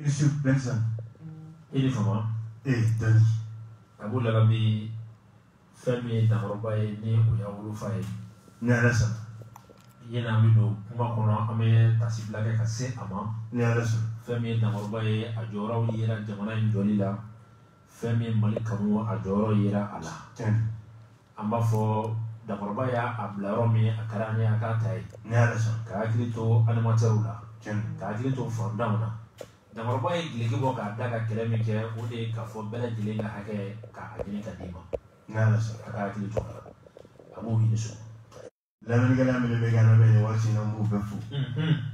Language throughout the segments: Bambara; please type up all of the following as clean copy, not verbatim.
Il sur Benson. Il est comment? Denis. Abu Lagabi, Femi, Narobaye, Ni, Oyaouloufaye. Nialasa. Il y a un minot, Kumakono, Ame, Tassiblaka, Kassé, Ama. Nialasa. Femi, Narobaye, Adjora, Yera, Jamana, Jolila. Femi, Malikamu, Adjoro, Yera, Allah. Ambafo, Narobaye, Ablaromi, Akarani, Akatai. Nialasa. Kakrito, Animatarula. Kakrito, Fondauna. Narobaye, Likibo, Daga, Keremike, Ude, Kafo, Bella, Jilinga, Hake, Kahanika Dima. Nialasa. Kakrito. Abu Hinisu. Lamini gana mini be gana me wati na mu befu.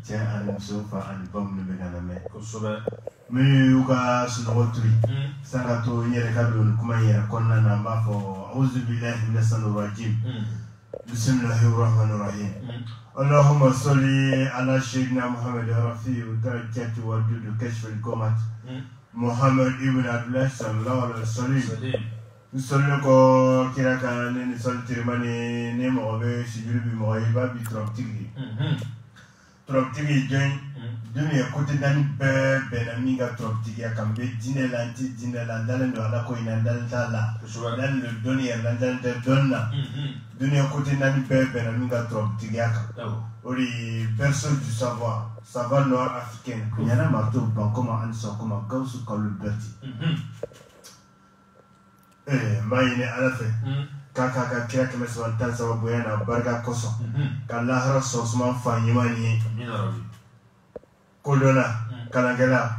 Tiens an sofa an bom ni be gana me. Kusobe. Mi yuka sunogotri. Sanga to nyere kadon kuma yera konna na mbafo auzu billahi minash shaitanir rajim. Bismillahir rahmanir rahim. Allahumma salli ala sayyidina Muhammad rafi'u darajati wa dudu kashfil komat. Muhammad ibn Abdullah sallallahu alaihi wasallam. Nous ko kiraka ne sol tirmani ne mo be sijuru bi mo iba bi troptigi jen dunia kote dan be na minga troptigi akambe dine la ndalen do ala ko ina ndal tala dan le dunia ndal donna dunia kote dan be na minga troptigi aka ori berceau du savoir noir africain yana marto bankoma anso koma gausu kaluberti mayine alafe kaka kira keme sebantan sababu yana barga koso kalahara sosman fanyimani kodona kalangela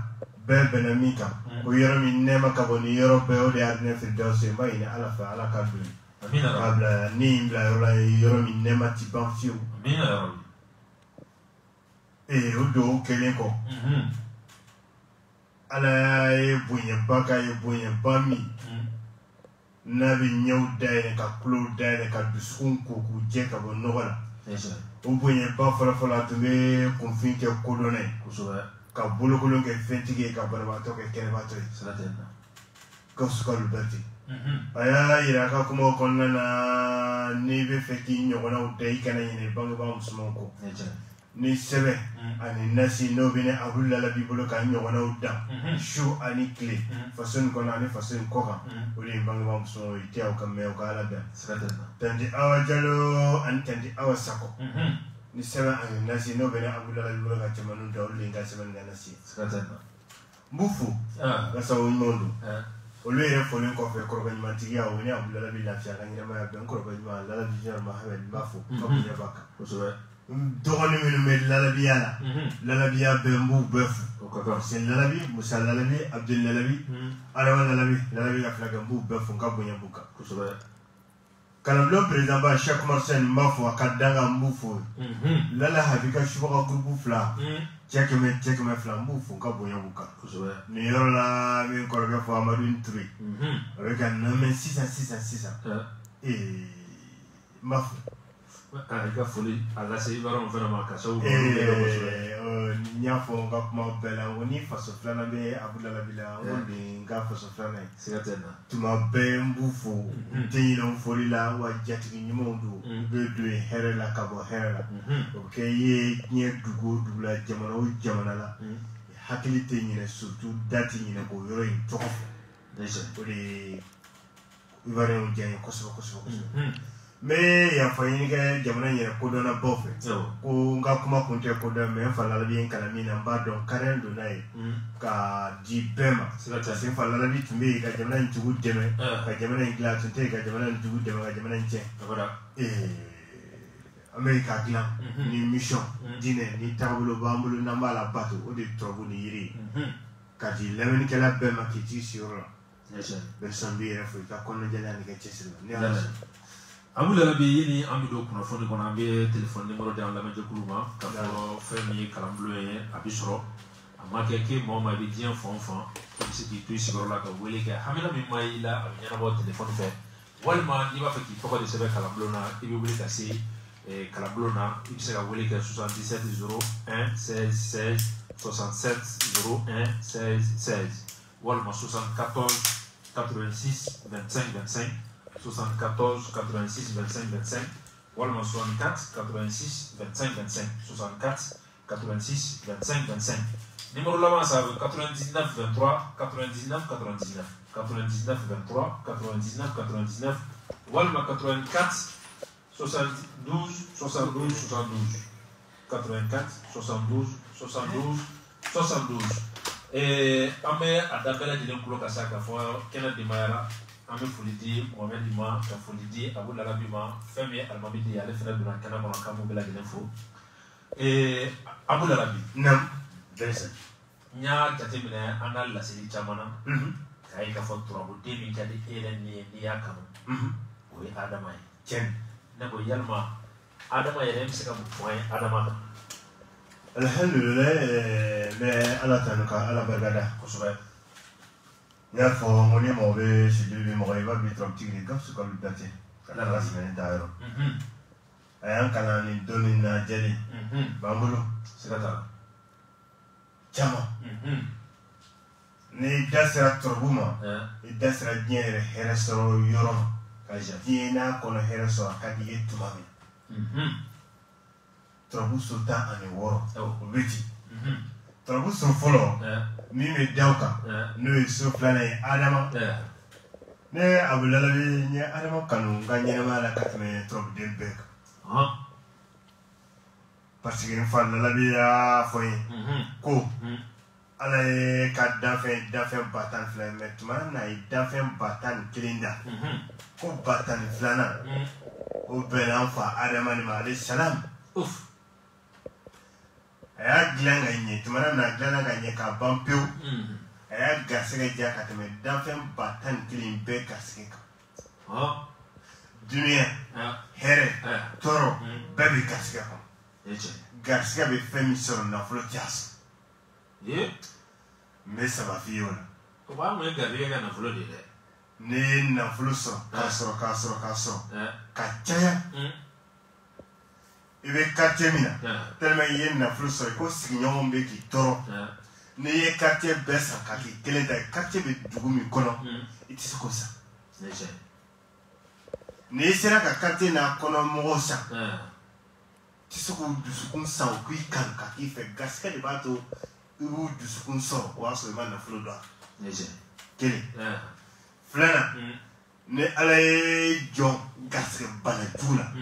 bebe mika ko yoro min nema kaboni yoro be o de adne firdausi mayine alafe ala kabri kabla ni mbla yoro min nema tiban fiu odo kelenko ala e bunye bami nabi nyaw dayne ka klo dayne ka duskun ko ku je ka bo nogola o bonye ba fala to be confin ke kolone ka bolo ke fentige ka barba to ke kene ba to ka suka lubati aya ira ka kuma konna na ni be feki nyogona o dai kana yine bangu ba musman ko ni sebe ani nasi no bine abulla la bibolo ka nyogona o da shu ani kle fason kona ani fason koka uli bangu ba musman o ite o kamme o kala da tandi awa jalo an tandi awa sako ni sebe ani nasi no bine abulla la bibolo ka chamanu da uli nga sebe nga nasi mbufu gasa o nyondo olu yɛrɛ fɔlen kɔfɛ kɔrɔbɛɲumantigiya o ni abudu labi lafiya ka ɲɛnama ya bɛn kɔrɔbɛɲuman lalabi jɛnɛ mahamɛd n b'a fɔ ka bonya b'a kan dɔgɔnin minnu bɛ lalabiya la lalabiya bɛɛ n b'u bɛɛ fo sen lalabi musa lalabi abdul lalabi adama lalabi ka fila kɛ n b'u bɛɛ fo n ka bonya b'u kan kalanbulon président ba Cheikh Oumar Sène n b'a fɔ a ka danga n b'u fo lala habi ka subaga gurupu fila cɛkɛmɛ fila n b'u fo n ka bonya b'u kan nin yɔrɔ la min kɔrɔkɛ fɔ Amadu Ture a bɛ ka namɛn sisan n b'a fɔ i ka foli a lase i b'a fana ma ka sababu n y'a fɔ n ka kuma bɛɛ la ko ni faso filanan bɛ Abudu Labi la n ko nin n ka faso filanan ye tuma bɛɛ n b'u fo n tɛ ɲinɛ n foli la wa jatigi ɲumanw don u bɛ don hɛrɛ la ka bɔ hɛrɛ la o bɛ kɛ i ye diɲɛ dugu o dugu la jamana o jamana la hakili tɛ ɲinɛ surtout da tɛ ɲinɛ k'o yɔrɔ in tɔgɔ fɔ o de ye Ivoiriyɛnw diya n ye kosɛbɛ n bɛ yafa ɲini kɛ jamana in yɛrɛ kodɔnna baw fɛ ko n ka kuma kun tɛ kodɔn mɛ n fa lalabi ye n kalan min na n b'a dɔn karen don n'a ye ka di bɛɛ ma parce que n fa lalabi tun bɛ yen ka jamana in jugu dɛmɛ ka jamana in dilan a tun tɛ yen ka jamana in jugu dɛmɛ ka jamana in tiɲɛ an bɛ k'a dilan ni mission diinɛ ni taabolo b'an bolo n'an b'a la bato o de ye turabu ni yiri ye ka di lamɛnnikɛla bɛɛ ma k'i t'i siyɔrɔ la bɛɛ sɔn b'i yɛrɛ fo i ka kɔnɔjɛlenya ni kɛ cɛsiri la ne y'a sɔn Abu Labi ni an bɛ don kunnafoni kɔnɔ an bɛ téléphone numéro di an lamɛnjɛkulu ma ka fɔ fɛn min ye kalanbulon ye a bɛ sɔrɔ a ma kɛ k'e maa o maa i bɛ diɲɛ fan o fan i bɛ se k'i to i sigiyɔrɔ la ka wele kɛ hamina min ma y'i la a bɛ ɲɛnabɔ téléphone fɛ walima n'i b'a fɛ k'i tɔgɔ de sɛbɛn kalanbulon na i bɛ wele ka se kalanbulon na i bɛ se ka wele kɛ 77 01 16 16 67 01 16 16 walima 74 86 25 25 74 86 25 25 walima 64 86 25 25 64 86 25 25 Numéro là, ça veut 99 23 99 99. 99 23 99 99. Walma 84 72 72 72. 84 72 72 72. Et Amé a d'abord dit le coloc à ça, qu'à fois, Kenneth de Mayara, Amé Foulidi, Mohamed Dima, Foulidi, Abou Larabima, Femi Almamidi, à l'effet de la Canada, on a camoué la l'info. Et Abou Larabi. Non, Vincent. Nya Tatemina, Anna la série Chamana, Kaïka Fontura, Demi Kadi, Ellen, Niakam, oui, Adamai. Tiens. Nabo Yalma, Adama et Remseka, point, Adama. Alhamdulillah, mais à la tanuka, à la bagada. Kosobe. Il y a fort, on est mauvais, c'est du Moraïva, mais trop petit, les gars, c'est comme le daté. La race, mais d'ailleurs. Un canal, une donne, une jelly. Bambolo. C'est la Chama. Ni dasra trobuma. I dasra bien heresoro yoroma. Kaja. Diena kono heresoro kadi yetumami. Trobu sultan ani woro. Ubiti. Trobu sulfolo. Mimi dauka. No isu plana Adama. Ne abulalabi ni Adama kanu ganyena mala katme trobu delbek. Parce que une fois la vie a fait ko ala ka dafen batan flan mais tuma na dafen batan kilinda ko batan flana o bela fa Adama ni alayhi salam uf aya glanga ni tuma na glanga ni ka bampeu aya gasega jaka teme dafen batan kilin be gasega dunia here toro baby gasega Garcia be femi sur na flotias. Mais ça va fier. Comment me Gabriel na flot de ne na fluso kasro kachaya. Ibe katemina. Tellement yen na fluso ko signon be ki toro. Ne ye quartier besa kaki kele da quartier be dugumi kono. It is comme ça. Ne sera ka quartier na kono mosa. Tisuku dusukun sa o kui kan ka ki fe gaska de bato ubu dusukun so wa so man na flodo kele flana ne alay jo gaska bana jula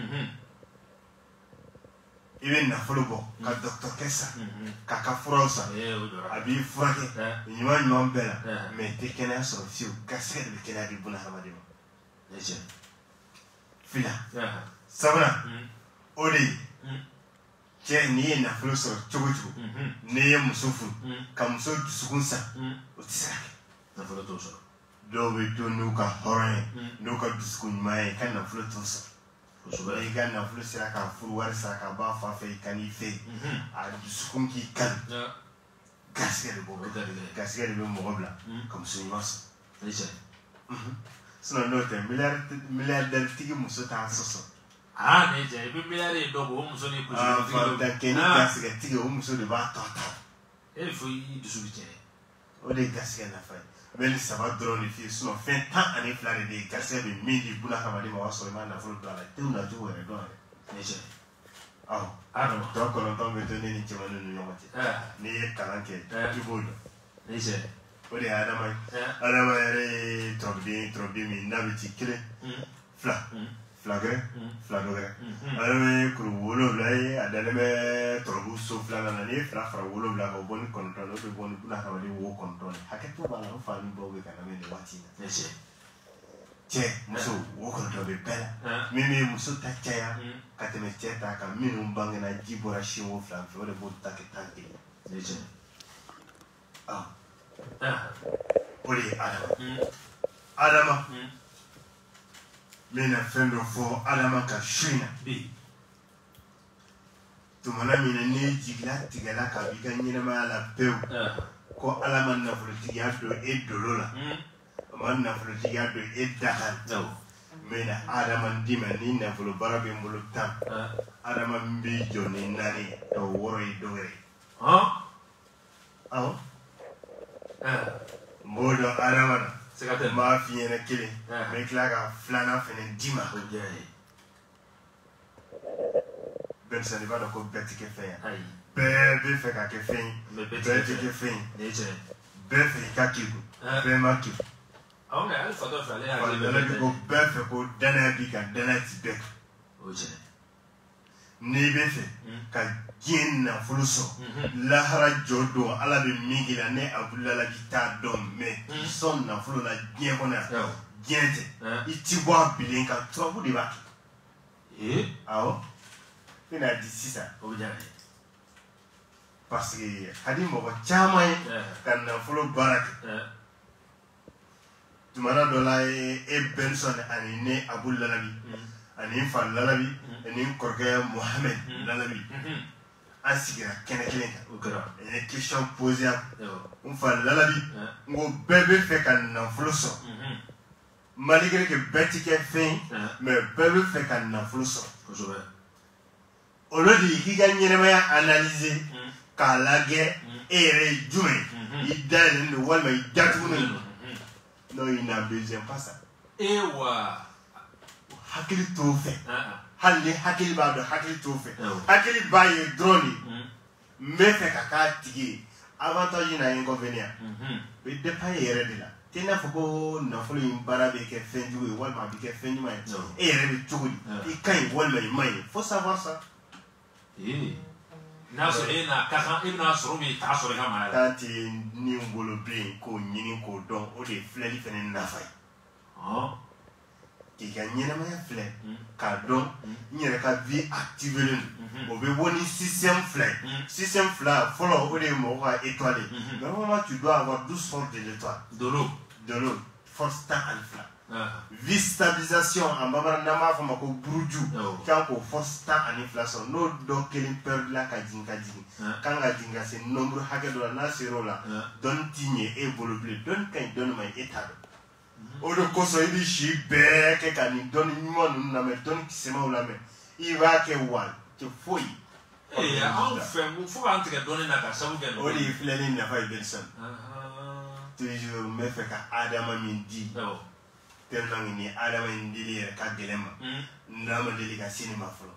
ibe na flobo ka docteur Kessa ka ka frosa abi frake nyima nyom bela mais te kena so fiu gaska de kena di buna hamadi fila sabana odi Tiens, ni na floso chogocho, ni musufu, kamso sukunsa, otisaki. Na flotoso. Dobe to nuka horan, nuka duskun mai kan na flotoso. Kosoba kan na flosira ka furuwar saka ba fa fe kanife. A duskun ki kan. Gaskiya de bobo. Gaskiya de bobo mobla. Comme ce immense. Sinon note milliardaire tigi muso ta soso. Ah, ne j'ai vu milliardaire donc on muso ni kuji. Ah, fa keni gaskiya tigi o muso de ba tota. Il faut y du soutien. O de gaskiya na fa. Mais ça va drôle les filles sinon fin temps année flare de gaskiya de midi buna kamadi ma waso ma na fulu dala. Tu na ju were do. Ne j'ai. Ah non, toi quand on tombe donner ni chemano no yomati. Ni kalanke tu bodo. Ne j'ai. O de Adama re trobbi mi nabiti kile. Flagre. Alame kuru wolo blai adaleme trobu so flana nani fra wolo bla ko boni kontrol do boni buna ka wadi wo kontrol haketu bala ko fami bobe kana me wati na che muso wo kontrol be bela mimi muso tachaya kateme cheta ka minu bangena jibora shiwo flan fo de bo taketanke oli Adama Mina fendo fo Adama ka shina tumana mina ni jigla tigala ka biga nyina mala peu ko Alama na fultiya do edolola man na fultiya do edakan mina Adama ndima ni na fulu barabe mbulutan Adama mbi joni nani to woro idore modo Adama ma fille na kile mais claga flana fenen dima ben ça ne va donc betike faire bɛɛ bɛ fɛ ka kɛ fɛn ye bɛɛ tɛ kɛ fɛn ye bɛɛ fɛ i ka kegu bɛɛ ma kegu ko bɛɛ fɛ ko danaya bi kan danaya ti bɛɛ kan n'i bɛ fɛ ka diɲɛ nafolo sɔrɔ lahara jɔ don ala bɛ min k'i la ne abudulayi k'i t'a dɔn mɛ k'i sɔn nafolo la diɲɛ kɔnɔ yan diɲɛ tɛ i ti bɔ a bilen kan turabu de b'a kɛ awɔ i n'a di sisan o bɛ diya ye parce que ka di mɔgɔ caman ye ka nafolo baara kɛ tumana dɔ la e Benson ani ne Abudulayi ani n fa Lalabi ani n kɔrɔkɛ Mohamed Lalabi an sigira kɛnɛ kelen kan n ye question posé n fa Lalabi n ko bɛɛ bɛ fɛ ka nafolo sɔrɔ malgré que bɛɛ ti kɛ fɛn ye mais bɛɛ bɛ fɛ ka nafolo sɔrɔ o lo de k'i ka ɲɛnɛmaya analyser k'a lajɛ e yɛrɛ ye jumɛn i dayɛlɛlen don walima i datugulen don non il n'a besoin pas ça hakili t'o fɛ hali ni hakili b'a dɔn hakili t'o fɛ hakili b'a ye dɔrɔn de n bɛ fɛ ka k'a tigi ye avantage n'a inconvénient o dépend e yɛrɛ de la tɛ n'a fɔ ko nafolo in baara bɛ kɛ fɛn jugu ye walima a bɛ kɛ fɛn ɲuman ye e yɛrɛ bɛ cogo di i ka ɲi walima i ma ɲi faut savoir ça n'a sɔrɔ e n'a ka kan e bɛna sɔrɔ min t'a sɔrɔ i ka maa yɛrɛ k'a tɛ ni n bolo bilen k'o ɲini k'o dɔn o de ye filɛli fana nafa ye k'i ka ɲɛnamaya filɛ k'a dɔn n yɛrɛ ka vie activelen don o bɛ bɔ ni système fila ye système fila fɔlɔ o de ye mɔgɔ ka étoile ye normalement tu dois avoir 12 forces de l'étoile de l'eau force 10 ani fila vie stabilisation en bambara n'an b'a fɔ ma ko buruju kan k'o force 10 ani fila sɔrɔ n'o dɔ kelen perdre la ka jigin kan ka jigin ka se nombre hakɛ dɔ la n'a sera o la dɔnni ti ɲɛ e bolo bilen dɔnni ka ɲi dɔnni ma e t'a dɔn o de kosɔn i bɛ si bɛɛ kɛ ka nin dɔnni ɲuman ninnu lamɛn dɔnni kisɛmaw lamɛn i b'a kɛ wa tɛ foyi. anw fɛ fo k'an tigɛ dɔnni na ka sabu kɛ o de ye filɛli nafa ye Benson toujours n bɛ fɛ ka Adama min di tellement ni Adama in dili yɛrɛ ka gɛlɛn ma n'a ma deli ka sini ma fɔlɔ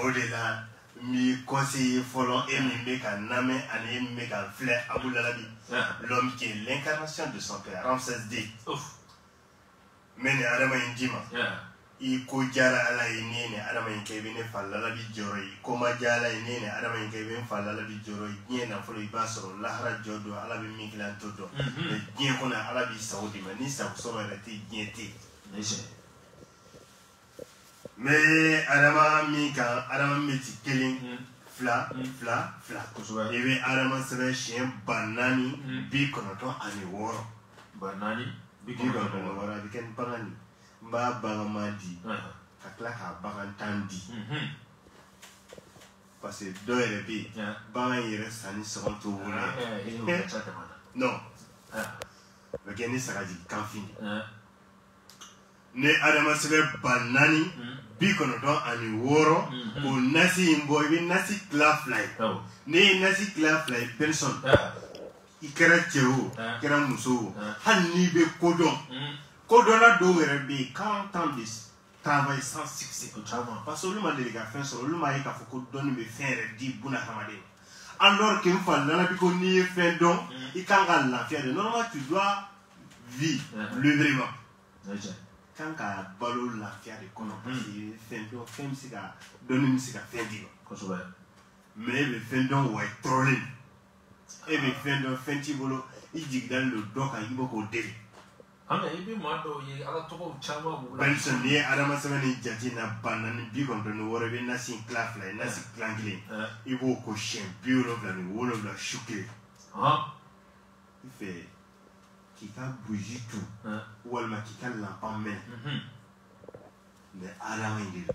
o de la n b'i conseiller fɔlɔ e min bɛ ka n lamɛn ani e min bɛ ka n filɛ Abudulayi l'homme qui est l'incarnation de son père Ramsès II mais ni Adama in di ma i ko jara ala ye ne ni Adama in kɛ i bɛ ne fa Lalabi jɔyɔrɔ ye ko ma diya ala ye ne ni Adama in kɛ i bɛ n fa Lalabi jɔyɔrɔ ye diɲɛ nafolo i b'a sɔrɔ lahara jɔ don ala bɛ min kila n t'o dɔn mais diɲɛ kɔnɔ ala b'i sago di ma ni sago sɔrɔ yɛrɛ tɛ diɲɛ tɛ mais Adama min kan Adama min ti kelen fila i bɛ Adama sɛbɛn siɲɛ 4,996 a bɛ kɛ ni bagan ye n b'a bagan ma di ka tila k'a bagan tan di parce que dɔ yɛrɛ bɛ yen bagan yɛrɛ sanni sɔngɔ t'o bolo non o bɛ kɛ ni sagajigi kanfin ni Adama sɛbɛn 4,996 o nasi in bɔ i bɛ nasi tila 2 ye ne ye nasi tila 2 ye Benson i kɛra cɛ o kɛra muso o hali n'i bɛ kodɔn kodɔnna dɔw yɛrɛ bɛ yen 40 ans de travail sans succès parce que olu ma deli ka fɛn sɔrɔ olu m'a ye k'a fɔ ko dɔnni bɛ fɛn yɛrɛ di buna hadamaden alors que n fa Lalabi ko n'i ye fɛn dɔn i kan ka lafiya de normalement tu dois vivre librement kan ka balo lafiya de kɔnɔ parce que fɛn dɔn fɛn bɛ se ka dɔnni bɛ se ka fɛn di ma mais e bɛ fɛn dɔn wa tɔɔrɔlen e bɛ fɛn dɔn fɛn t'i bolo i jigidalen don dɔ kan i bɛ k'o deli. Benson ni Adama sɛbɛn ni jate na 4,996 i bɛ nasi tila 2 ye nasi tila 1 i b'o ko siɲɛ 77 su kelen i fɛ k'i ka bougie tu walima k'i ka lampan mɛnɛ mais Adama in de don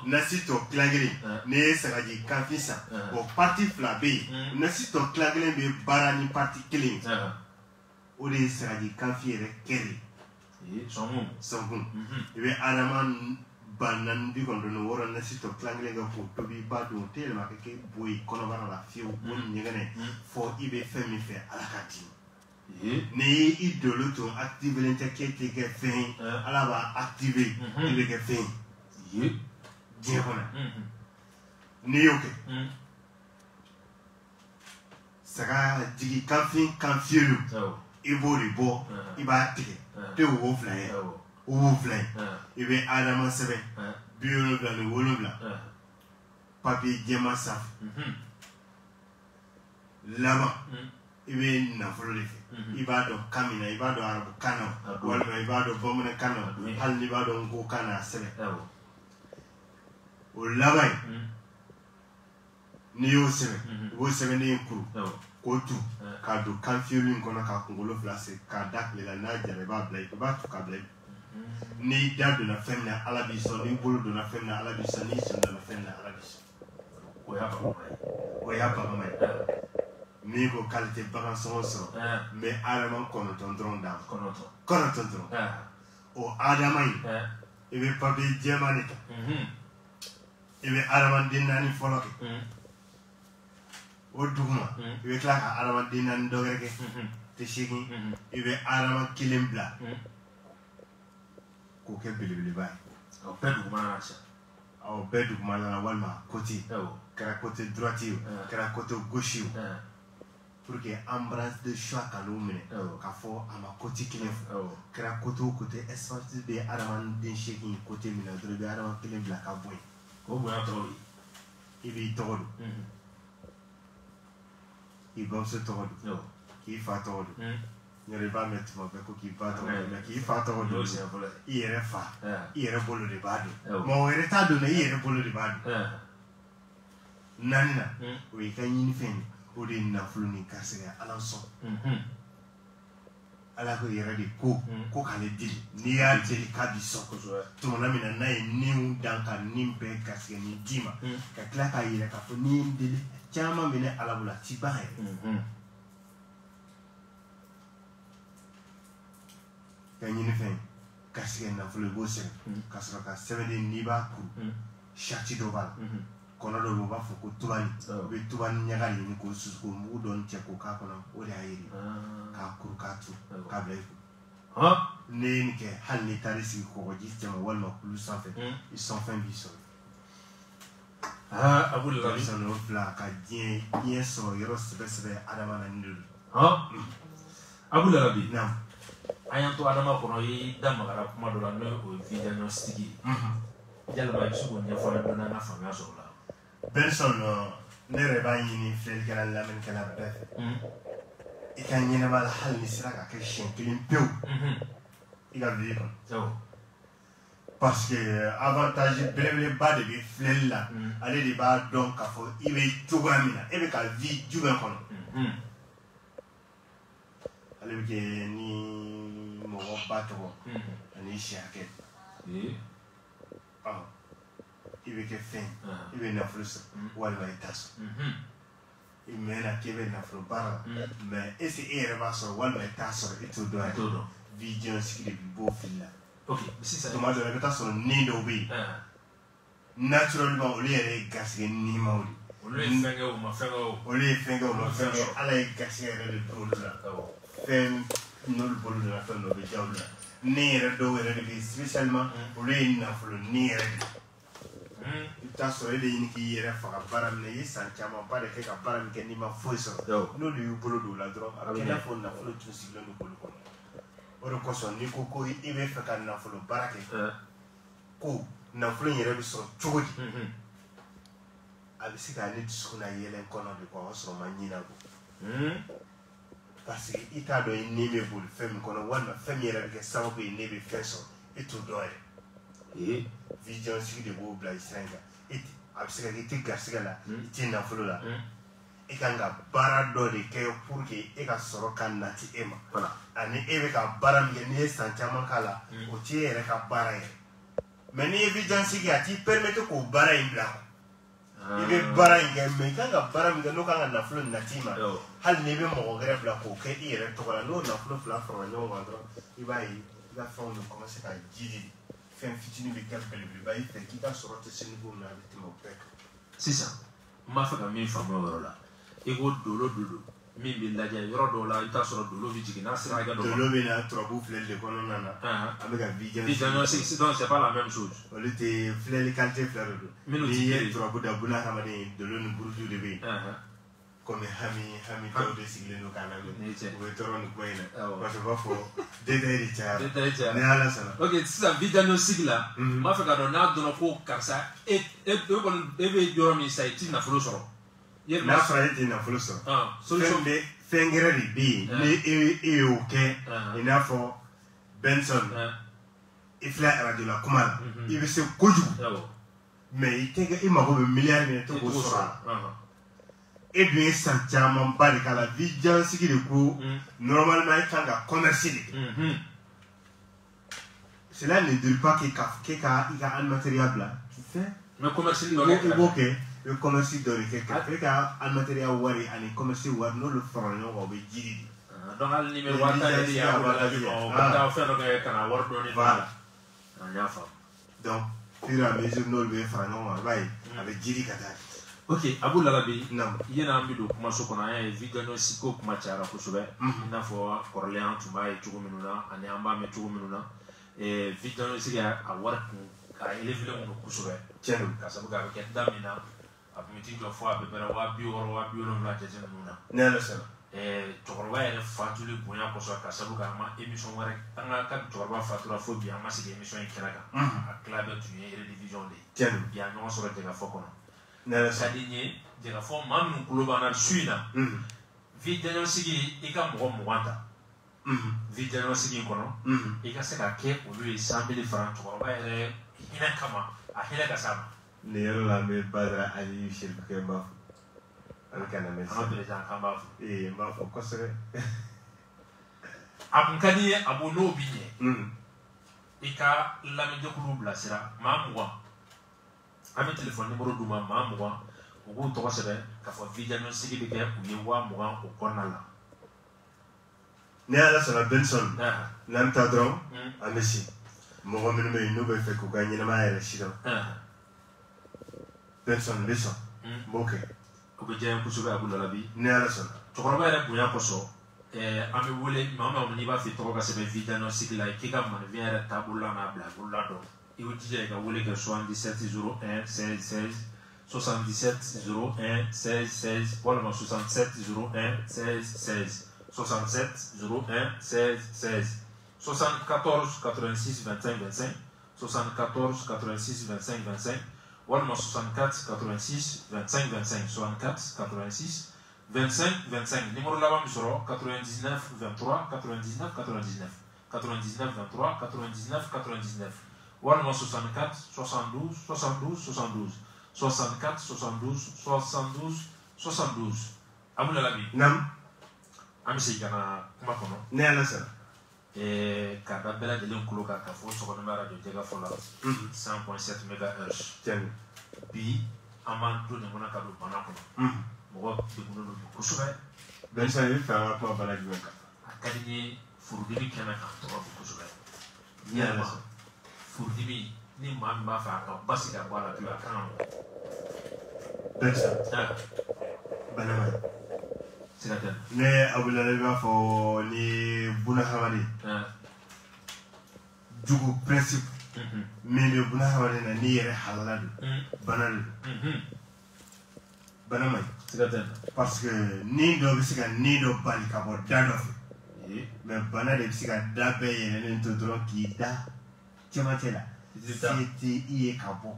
nasi tɔ tila 1 n'i ye sagajigi kanfin san o parti 2 bɛ yen nasi tɔ tila 1 bɛ baara ni parti 1 o de ye sagajigi kanfin yɛrɛ kɛri sɔnkun i bɛ Adama 4,996 nasi tɔ tila 1 kɛ k'o tobi i b'a dun o tɛ yɛlɛma ka kɛ bo ye kɔnɔbara la fiyewu o ɲɛgɛnɛ fɔ i bɛ fɛn min fɛ ala ka di ni i dolo tun activelen tɛ k'e tɛ kɛ fɛn ye ala b'a activer i bɛ kɛ fɛn ye diɲɛ kɔnɔ n'i y'o kɛ saga jigi kan fielu i b'o de bɔ i b'a tigɛ te wo fila ye wo fila ye i bɛ adama sɛbɛn 77 papiye jɛma sanfɛ laban i bɛ nafolo de fɛ i b'a dɔn kan min na i b'a dɔn arabu kan na walima i b'a dɔn bamanankan na hali n'i b'a dɔn nko kan na a sɛbɛn o laban in n'i y'o sɛbɛn i b'o sɛbɛnden kuru k'o tu k'a don kan fiyelu in kɔnɔ k'a kunkolo fila se k'a da tile la n'a jara i b'a bila i b'a tu k'a bila n'i da donna fɛn min na ala b'i sɔn n'i bolo donna fɛn min na ala b'i sɔn n'i sen donna fɛn min na ala b'i sɔn o y'a bagama ye n'i ko k'ale tɛ bagan sɔngɔ sɔrɔ n bɛ adama 9 dɔrɔn d'a ma 9 dɔrɔn o adama in i bɛ papiye jɛman de ta i bɛ adamaden 4 fɔlɔ kɛ o duguma i bɛ tila ka adamaden 4 dɔ wɛrɛ kɛ tɛ 8 i bɛ adama 1 bila k'o kɛ belebeleba ye aw bɛɛ dugumana na walima côté kɛra côté droite ye kɛra côté gauche ye pour que embrasse de choix ka n'o minɛ k'a fɔ a ma côté kelen fɔ kɛra côté o côté espace bɛ adamaden 8 côté min na dɔrɔn i bɛ adama 1 bila ka bɔ yen o bonya tɔgɔ i b'i tɔgɔ don k'i bamuso tɔgɔ don k'i fa tɔgɔ don yɛrɛ b'a mɛn tuma bɛɛ ko k'i ba tɔgɔ don mɛ k'i fa tɔgɔ don i yɛrɛ fa i yɛrɛ bolo de b'a dɔn mɔgɔ wɛrɛ t'a dɔn i yɛrɛ bolo de b'a dɔn 4 na o y'i ka ɲinifɛn ye o de ye nafolo ni garisigɛ ala sɔn ala ko yɛrɛ de ko k'ale deli n'i y'a deli k'a b'i sɔn tumana min na n'a ye niw dan ka nin bɛɛ garisigɛ ni d'i ma ka tila k'a yɛrɛ k'a fɔ n'i ye n deli caman bɛ ne ala bolo a t'i ban yɛrɛ ka ɲinifɛn garisigɛ nafolo i b'o sɛbɛn ka sɔrɔ ka sɛbɛnden n'i b'a kuru sati dɔ b'a la kɔnɔ dɔ bɛ u b'a fɔ ko tubani u bɛ tubani ɲaga ɲini k'o susu k'o mugu dɔɔni cɛ k'o k'a kɔnɔ o de y'a yiri k'a kuru k'a tu k'a bila i kun ne ye nin kɛ hali n'i taara i sigi kɔgɔji cɛma walima kulu sanfɛ i sɔnfɛn b'i sɔrɔ Abulabi sɔrɔ o fila ka diɲɛ sɔrɔ yɔrɔ sɛbɛ adama na ni de don Abulabi naam an y'an to adama kɔnɔ i da magara kuma dɔ la n'o ye diagnostic yalima i bɛ se k'o ɲɛfɔ an ye dɔɔni an ka faamuya sɔrɔ o la Benson ne yɛrɛ b'a ɲini filɛlikɛla lamɛnnikɛla bɛɛ fɛ i ka ɲɛnɛma la hali ni sera ka kɛ siɲɛ 1 pewu i ka vie kɔnɔ parce que avantage belebeleba de bɛ filɛli la ale de b'a dɔn k'a fɔ i bɛ cogoya min na e bɛ ka vie jumɛn kɔnɔ ale bɛ kɛ ni mɔgɔ ba tɔgɔ ani si hakɛ i bɛ kɛ fɛn i bɛ nafolo sɔrɔ walima i t'a sɔrɔ i mɛnna k'i bɛ nafolo baara la mais est-ce que e yɛrɛ b'a sɔrɔ walima i t'a sɔrɔ i t'o dɔn yɛrɛ vie diagnostic de b'i b'o fili la tuma dɔ la i bɛ taa sɔrɔ ni dɔw bɛ yen naturellement olu yɛrɛ ye garisɛgɛ nimaw de olu ye fɛnkɛ o ma fɛnkɛ o ma fɛnkɛ ala ye garisɛgɛ yɛrɛ de don olu la fɛn n'olu bolo donna fɛn dɔ bɛ diya olu la ni yɛrɛ dɔw yɛrɛ de bɛ yen spécialement olu ye nafolo ni yɛrɛ de i bɛ taa sɔrɔ e de ɲini k'i yɛrɛ faga baara min na i ye san camanba de kɛ ka baara min kɛ n'i ma foyi sɔrɔ n'olu y'u bolo don o la dɔrɔn a bɛ kɛ i n'a fɔ nafolo tun sigilen don bolo kɔnɔ o de kosɔn n'i ko ko i bɛ fɛ ka nafolo baara kɛ ko nafolo in yɛrɛ bɛ sɔrɔ cogo di a bɛ se ka ne dusukun na yɛlɛ kɔnɔ de ko a sɔrɔ ma ɲina bɔ parce que i t'a dɔn i ni bɛ boli fɛn min kɔnɔ walima fɛn min yɛrɛ bɛ kɛ sababu ye ne bɛ fɛn sɔrɔ e t'o dɔn yɛrɛ vie diagnostic de b'o bila i sira in kan a bɛ se ka kɛ i tɛ garisɛgɛ la i tɛ nafolo la e kan ka baara dɔ de kɛ pour que e ka sɔrɔ ka nati e ma ani e bɛ ka baara min kɛ n'i ye san caman k'a la o t'i yɛrɛ ka baara yɛrɛ mais n'i ye vie diagnostic a t'i permettre k'o baara in bila i bɛ baara in kɛ mais i kan ka baara min kɛ n'o kan ka nafolo nati ma hali n'i bɛ mɔgɔ wɛrɛ bila k'o kɛ i yɛrɛ tɔgɔ la n'o nafolo fila farala ɲɔgɔn kan dɔrɔn i b'a ye i ka fɛnw bɛ commencer ka jidi fɛn fitinin bɛ kɛ belebeleba i fɛ k'i ka sɔrɔ tɛ se niveau min na a bɛ tɛmɛ o bɛɛ kan sisan n b'a fɛ ka min faamuya o yɔrɔ la i ko dolo min bɛ lajɛ yɔrɔ dɔw la i t'a sɔrɔ dolo bɛ jigin n'a sera hakɛ dɔ ma dolo bɛ na turabu filɛli de kɔnɔna na an bɛ ka vie diagnostic donc c'est pas la même chose olu tɛ filɛli qualité fila de don n'i ye turabu da buna hadamaden dolo ni buruju de bɛ yen comme hami taw de sigle no kana me o toron ko ina parce que va fo détail de ne ala sala ok ça vidéo sigla ma fa ka do na do no ko karsa e be yoro mi sai tin na folo soro yer na fra tin na folo soro solution be fengere di bi ne oke ina fo Benson ifla radio la kumala ibe se koju mais itega imago be milliard ne to ko sora et bien ça diamant bari kala vidéo sigi de ko normalement il tanga commercial cela ne dit pas que il y a un matériel là tu fais mais commercial OK le commercial de quelque a un matériel wari ani commercial war no le franc on va dire donc al numéro wata ya wala on va faire le kana war do ni voilà donc fur et à mesure nous le franc on va avec jiri kata ok Abu Lalabi yena ambido kuma sokona ya vidéo siko kuma chara kusube ina fo Orléans tuma e tugo minuna ani amba me tugo minuna e vidéo siga a warku ka elevele mu kusube chenu ka sabu ga ke damina abimiti do fo abebera wa bi oro la jeje minuna nela sala tokoroba yɛrɛ fatuli bonya kosɔn ka sabu ka ma émission wɛrɛ an ka ka tokoroba fatura fo bi an ma sigi émission in kɛnɛ kan a tila bɛɛ tun ye rediffusion de ye bi a ɲɔgɔn sɔrɔ jɛgɛfɔ kɔnɔ ka di n ye jɛgɛfɔ maa minnu kulo b'an na su in na vidéo sigi i ka mɔgɔ 20 ta vidéo sigi in kɔnɔ i ka se ka kɛ olu ye 100 000 francs tokoroba yɛrɛ hinɛ kama a hinɛ ka s'a ma ni yɔrɔ la n bɛ Badara Aliyu Sherifu kɛ n b'a fɔ kana me an président kan b'a fɔ n b'a fɔ kosɛbɛ a kun ka di ye Abu n'o bi ɲɛ i ka lamɛnjɛkulu bilasira maa 20 an bɛ téléphone numéro d'u ma maa 20 u k'u tɔgɔ sɛbɛn ka fɔ vidéo sigi bɛ kɛ u ye 20,000 o kɔnɔna la ni ala sɔnna Benson n'an ta dɔrɔn an bɛ si mɔgɔ minnu bɛ yen n'u bɛ fɛ k'u ka ɲɛnamaya yɛrɛ si dɔn Benson bɛ sɔn n b'o kɛ o bɛ diya n ye kosɛbɛ Abu Lalabi ni ala sɔnna cɛkɔrɔba yɛrɛ bonya kosɔn an bɛ wele maa maa n'i b'a fɛ tɔgɔ ka sɛbɛn vidéo sigi la k'i ka manifin yɛrɛ taabolo la n'a bila bolo la dɔn i bɛ jija i ka wele kɛ 77 01 16 16 77 01 16 16 walima 67 01 16 16 67 01 16 16 74 86 25 25 74 86 25 25 walima 64 86 25 25 64 86 25 25 numéro laban mi sɔrɔ 99 23 99 99 99 23 99 99 walima 64 72 72 72 64 72 72 72 Abu Lalabi nam an bɛ segin ka na kuma kɔnɔ ni ala sɔnna k'a da bɛɛ lajɛlen tulo kan ka fɔ sɔgɔnɔma radio Jɛgɛfɔ la 100.7 MHz bi an b'an to nin kɔnɔ ka don bana kɔnɔ mɔgɔ degunnen don bi kosɛbɛ Benson i bɛ fɛ an ka kuma bana jumɛn kan a ka di n ye furudimi kɛnɛ kan tɔgɔ bi kosɛbɛ yɛlɛma furudimi ni maa min b'a fɛ a ka basigi ka bɔ a la bi a kan ka mɔgɔ Benson bana ma ɲi siga tɛ ne Abu Lalabi b'a fɔ ni bunahadamaden jugu principe min bɛ bunahadamaden na n'i yɛrɛ halala don bana don bana ma ɲi siga tɛ parce que ni dɔ bɛ se ka ni dɔ bali ka bɔ da dɔ fɛ mais bana de bɛ se ka da bɛɛ yɛlɛlen to dɔrɔn k'i da cɛmancɛ la se tɛ i ye ka bɔ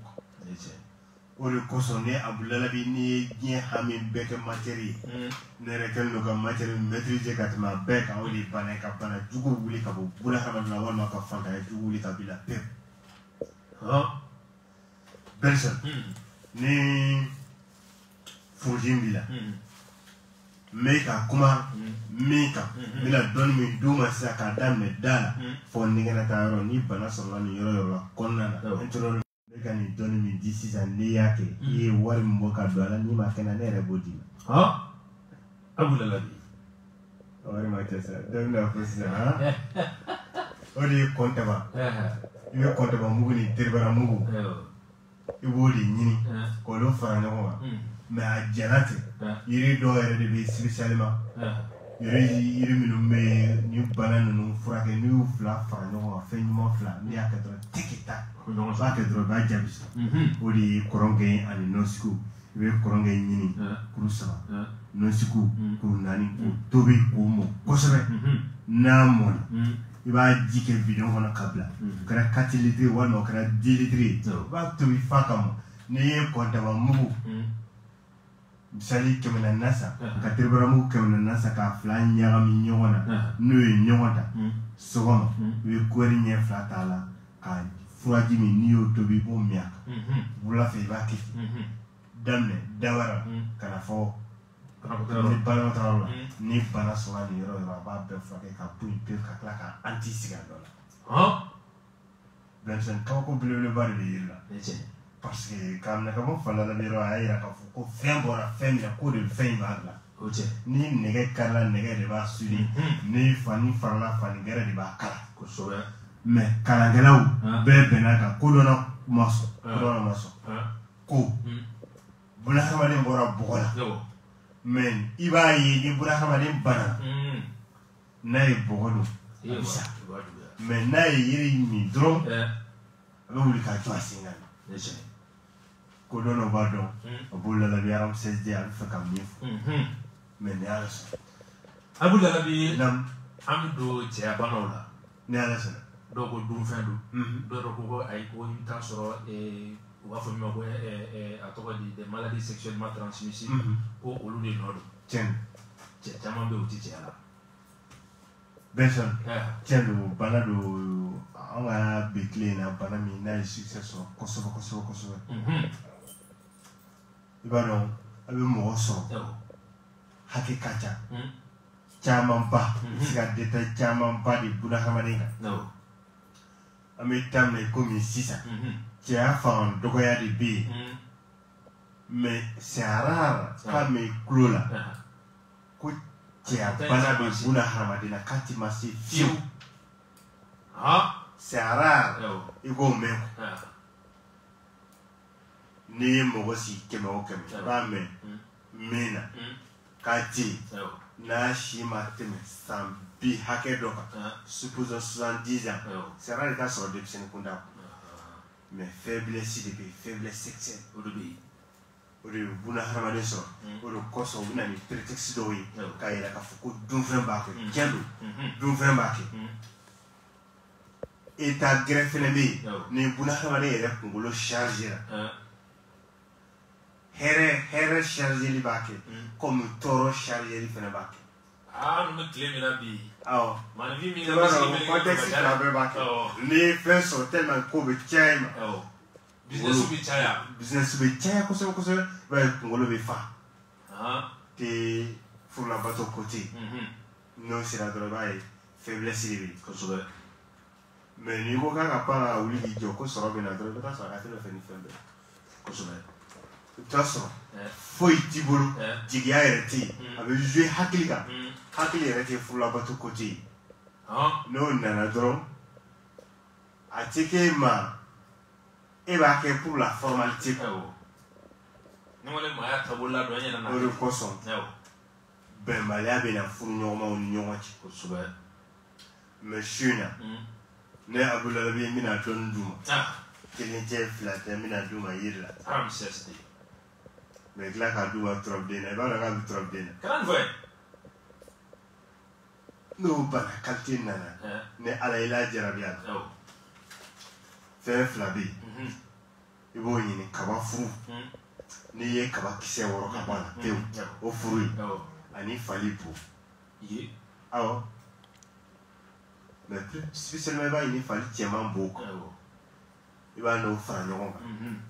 o de kosɔn ne Abu Lalabi ni ye diɲɛ hami bɛɛ kɛ matière ye ne yɛrɛ kɛlen don ka matière maîtriser ka tɛmɛ a bɛɛ kan o de ye bana ye ka bana jugu wuli ka bɔ bunahadamaden na walima ka fantanya jugu wuli ka bila pewu Benson ni furudimi b'i la n bɛ ka kuma min kan n bɛna dɔnni min d'u ma sisan k'a daminɛ da la fɔ nɛgɛnata yɔrɔ ni bana sɔrɔla nin yɔrɔ la kɔnɔna na n tora ne ka nin dɔnni min di sisan n'i y'a kɛ i ye wari min bɔ ka don a la n'i ma kɛ na ne yɛrɛ b'o d'i ma Abu Lalabi wari ma kɛ sa dɔ bɛna fɔ sisan o de ye kɔntaba i bɛ kɔntaba mugu ni teribara mugu i b'o de ɲini k'olu fara ɲɔgɔn kan mais a jɛna ten yiri dɔw yɛrɛ de bɛ spécialement yiri minnu bɛ ni bana ninnu furakɛ n'i y'u fila fara ɲɔgɔn kan fɛn ɲuman fila n'i y'a kɛ dɔrɔn tiki ta i b'a kɛ dɔrɔn i b'a jaabi sɔrɔ o de ye kɔrɔngɛn ani nɔsigiw i be koronge nyini kuru saba no siku kuru nani ko tobi ko mo kosebe na mo iba jike bidon kono kabla kara 4 litres wala kara 10 litres ba tobi faka mo ne ko daba mugu misali kemena nasa ka terbara mugu kemena nasa ka flan nyaga mi nyona no e nyonda sogoma we kweri nye flatala ka furaji mi niyo tobi bo miaka bula fe ba kiti damne dawara kana fo ni bana tawala ni bana soga ni yoro ba be fake ka pu pe ka kla ka anti siga dola Benson ka ko bleu bari de yilla parce que kam na ka mo fala la biro ayira ka fu ko fembora femina ko de femba ni nege kala nege de ba suli ni fani farla fani gere de ba kala ko so me kala gelaw be benaka ko do na maso ko bula hamalen bora bogola men iba yi ni bula hamalen bana nay bogodo bisa men nay yiri ni drum abe wuli ka to asinga ko do no bado bula la biaram sesde al fa kam nif men ya la so abula la bi nam amdo je abanola ne ala so do ko dum fendu do ko ay ko inta so ou à former à toi des maladies sexuellement transmissibles ou au lieu de l'ordre. Tiens, tu as demandé au titre là. Benson, tiens, le banado, on va bécler na banami na succès sur Kosovo. Il va non, avec mon ressort. Haki kacha. Chamamba, c'est un détail chamamba de Bouddha Hamadinga. Non. Amitam les commis 6. Qui a fait un dogoya de B. Mais c'est rare, pas mes clous là. Qui a pas de Bouddha Hamadina, quand il m'a dit fiu. C'est rare, il go même. Ni mogosi kema okeme, pas mais, mena, kati, na shima teme, sambi hake doka, supposons 70 ans. C'est rare, il y a sur le dépôt de mais faiblesse de faiblesse sexuelle au début au début buna hamade so au début koso buna ni prétexte do yi kayira ka fuko dum vraiment kendo dum vraiment et ta greffe nembi ni buna hamade yere ngolo charger here charger li bake comme toro charger li fene bake ah no me claim la bi ah man vi mi le contexte la be bake ni fait so tellement ko be chaima business be chaya ko so ba ngolo be fa te pour la bateau côté non c'est la drogue et faiblesse libre ko so mais ni ko ka para wuli di joko so robe na drogue ta so ka te le feni fembe ko so taso foi tibulu jigi ayereti abe jouer hakliga hakli ereti pour la bateau côté non nana dron atike ma et va que pour la formalité non le maya tabola do nyana na le poisson ben malia be na furu nyoma on nyoma ci ko suba monsieur na ne abula be mina don duma kelin je flata mina duma yirla am sesti mais là ka duma trop de na ba la trop de na kan voy no ba kaltin na ne ala ila jarabia fait flabi ibo yini kaba furu ni ye kaba kise woro kaba na te o furu ani falipo ye awo mais plus spécialement ba yini fali tiement beaucoup iba no fra nyogon